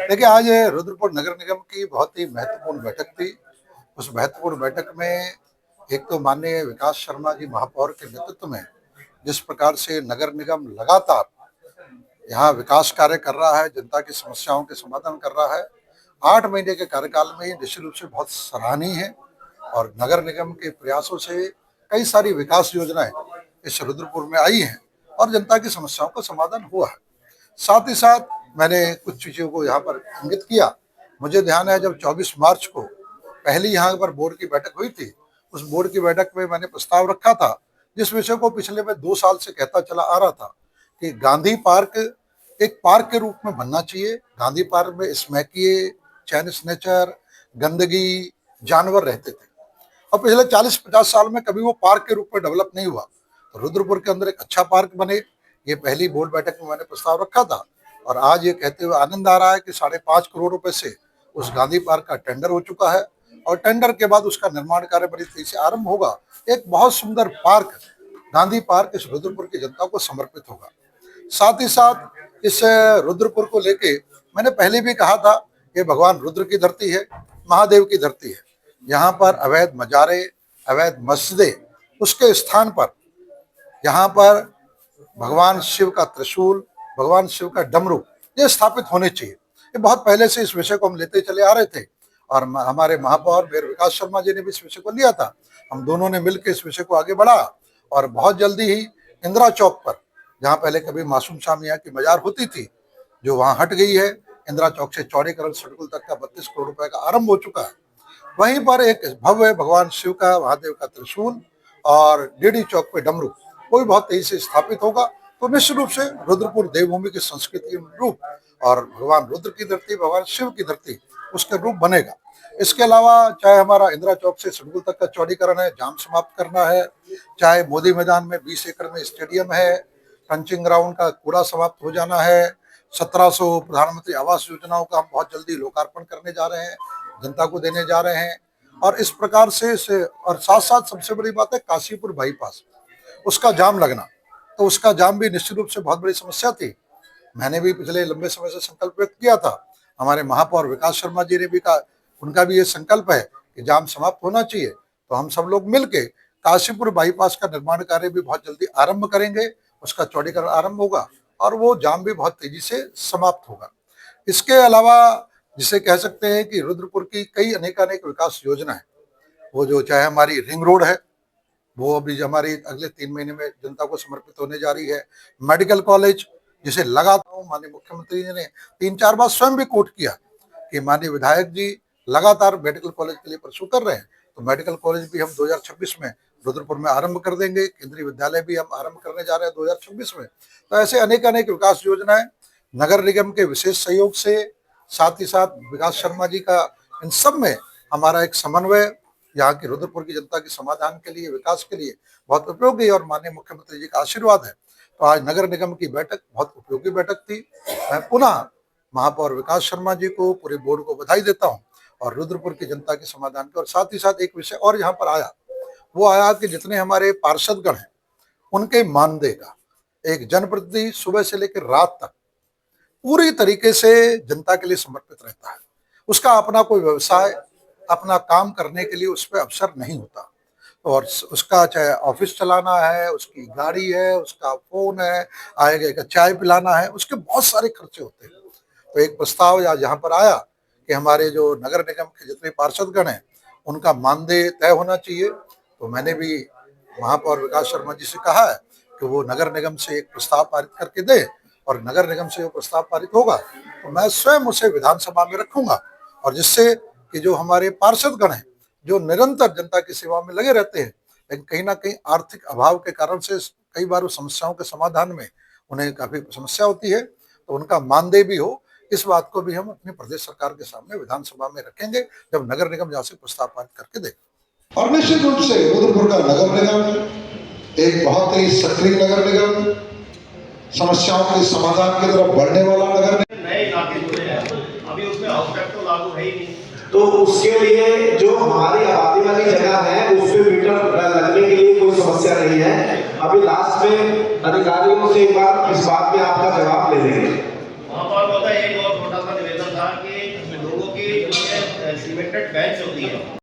देखिए, आज रुद्रपुर नगर निगम की बहुत ही महत्वपूर्ण बैठक थी। उस महत्वपूर्ण बैठक में एक तो माननीय विकास शर्मा जी महापौर के नेतृत्व में जिस प्रकार से नगर निगम लगातार यहाँ विकास कार्य कर रहा है, जनता की समस्याओं के समाधान कर रहा है। 8 महीने के कार्यकाल में ये निश्चित रूप से बहुत सराहनीय है और नगर निगम के प्रयासों से कई सारी विकास योजनाएं इस रुद्रपुर में आई हैं और जनता की समस्याओं का समाधान हुआ है। साथ ही साथ मैंने कुछ चीज़ों को यहाँ पर इंगित किया। मुझे ध्यान है जब 24 मार्च को पहली यहाँ पर बोर्ड की बैठक हुई थी, उस बोर्ड की बैठक में मैंने प्रस्ताव रखा था, जिस विषय को पिछले मैं 2 साल से कहता चला आ रहा था कि गांधी पार्क एक पार्क के रूप में बनना चाहिए। गांधी पार्क में स्मैकिए, चैन स्नेचर, गंदगी, जानवर रहते थे और पिछले 40-50 साल में कभी वो पार्क के रूप में डेवलप नहीं हुआ। तो रुद्रपुर के अंदर एक अच्छा पार्क बने, ये पहली बोर्ड बैठक में मैंने प्रस्ताव रखा था और आज ये कहते हुए आनंद आ रहा है कि 5.5 करोड़ रुपए से उस गांधी पार्क का टेंडर हो चुका है और टेंडर के बाद उसका निर्माण कार्य बड़ी तेजी से आरंभ होगा। एक बहुत सुंदर पार्क गांधी पार्क इस रुद्रपुर की जनता को समर्पित होगा। साथ ही साथ इस रुद्रपुर को लेके मैंने पहले भी कहा था कि भगवान रुद्र की धरती है, महादेव की धरती है। यहाँ पर अवैध मजारे, अवैध मस्जिदें, उसके स्थान पर यहाँ पर भगवान शिव का त्रिशूल, भगवान शिव का डमरू ये स्थापित होने चाहिए। ये बहुत पहले से इस विषय को हम लेते चले आ रहे थे और हमारे महापौर मेयर विकास शर्मा जी ने भी इस विषय को लिया था। हम दोनों ने मिलकर इस विषय को आगे बढ़ा और बहुत जल्दी ही इंदिरा चौक पर, जहाँ पहले कभी मासूम शाह मियां की मजार होती थी, जो वहाँ हट गई है, इंदिरा चौक से चौड़ीकरण सड़कुल तक का 32 करोड़ रुपए का आरंभ हो चुका है। वहीं पर एक भव्य भगवान शिव का, महादेव का त्रिशूल और डीडी चौक पे डमरू वो भी बहुत तेजी से स्थापित होगा। तो निश्चित रूप से रुद्रपुर देवभूमि की संस्कृति के अनुरूप और भगवान रुद्र की धरती, भगवान शिव की धरती उसके रूप बनेगा। इसके अलावा चाहे हमारा इंदिरा चौक से सड़कुल तक का चौड़ीकरण है, जाम समाप्त करना है, चाहे मोदी मैदान में 20 एकड़ में स्टेडियम है, पंचिंग ग्राउंड का कूड़ा समाप्त हो जाना है, 1700 प्रधानमंत्री आवास योजनाओं का हम बहुत जल्दी लोकार्पण करने जा रहे हैं, जनता को देने जा रहे हैं। और इस प्रकार से और साथ साथ सबसे बड़ी बात है काशीपुर बाईपास, उसका जाम लगना, तो उसका जाम भी निश्चित रूप से बहुत बड़ी समस्या थी। मैंने भी पिछले लंबे समय से संकल्प व्यक्त किया था, हमारे महापौर विकास शर्मा जी ने भी कहा, उनका भी ये संकल्प है कि जाम समाप्त होना चाहिए। तो हम सब लोग मिलके काशीपुर बाईपास का निर्माण कार्य भी बहुत जल्दी आरंभ करेंगे, उसका चौड़ीकरण आरंभ होगा और वो जाम भी बहुत तेजी से समाप्त होगा। इसके अलावा जिसे कह सकते हैं कि रुद्रपुर की कई अनेकानेक विकास योजनाएं, वो जो चाहे हमारी रिंग रोड है, वो अभी हमारी अगले 3 महीने में जनता को समर्पित होने जा रही है। मेडिकल कॉलेज जिसे लगातार माननीय मुख्यमंत्री जी ने 3-4 बार स्वयं भी कोट किया कि माननीय विधायक जी लगातार मेडिकल कॉलेज के लिए परसू कर रहे हैं, तो मेडिकल कॉलेज भी हम 2026 में रुद्रपुर में आरंभ कर देंगे। केंद्रीय विद्यालय भी हम आरंभ करने जा रहे हैं 2026 में। तो ऐसे अनेक विकास योजनाएं नगर निगम के विशेष सहयोग से, साथ ही साथ विकास शर्मा जी का, इन सब में हमारा एक समन्वय यहाँ की रुद्रपुर की जनता के समाधान के लिए, विकास के लिए बहुत उपयोगी और माननीय मुख्यमंत्री जी का आशीर्वाद है। तो आज नगर निगम की बैठक बहुत उपयोगी बैठक थी। मैं पुनः महापौर विकास शर्मा जी को, पूरे बोर्ड को बधाई देता हूँ और रुद्रपुर की जनता के समाधान के। और साथ ही साथ एक विषय और यहाँ पर आया, वो आया कि जितने हमारे पार्षदगण हैं उनके मानदेय का एक जनप्रतिनिधि सुबह से लेकर रात तक पूरी तरीके से जनता के लिए समर्पित रहता है। उसका अपना कोई व्यवसाय, अपना काम करने के लिए उस पर अवसर नहीं होता और उसका चाहे ऑफिस चलाना है, उसकी गाड़ी है, उसका फोन है, आएगा का चाय पिलाना है, उसके बहुत सारे खर्चे होते हैं। तो एक प्रस्ताव यहाँ पर आया कि हमारे जो नगर निगम के जितने पार्षदगण हैं उनका मानदेय तय होना चाहिए। तो मैंने भी महापौर विकास शर्मा जी से कहा है कि वो नगर निगम से एक प्रस्ताव पारित करके दे और नगर निगम से वो प्रस्ताव पारित होगा तो मैं स्वयं उसे विधानसभा में रखूंगा और जिससे कि जो हमारे पार्षदगण हैं जो निरंतर जनता की सेवा में लगे रहते हैं, लेकिन कहीं ना कहीं आर्थिक अभाव के कारण से कई बार उस समस्याओं के समाधान में उन्हें काफी समस्या होती है, तो उनका मानदेय भी हो, इस बात को भी हम अपनी प्रदेश सरकार के सामने विधानसभा में रखेंगे जब नगर निगम जहाँ से प्रस्ताव पारित करके देगा। और निश्चित रूप से रुद्रपुर का नगर निगम एक बहुत ही सक्रिय नगर निगम, समस्याओं के समाधान की तरफ बढ़ने वाला नगर निगम। नए इलाके जुड़े हैं, अभी उसमें हाउस टैक्स तो लागू है ही नहीं, तो उसके लिए जो हमारी आबादी वाली जगह है उस पे मीटर लगने के लिए कोई समस्या नहीं है। अभी लास्ट में अधिकारियों से एक बार इस बात पे आपका जवाब ले लेंगे। वहाँ पर एक और छोटा सा निवेदन था लिमिटेड बेंच होती है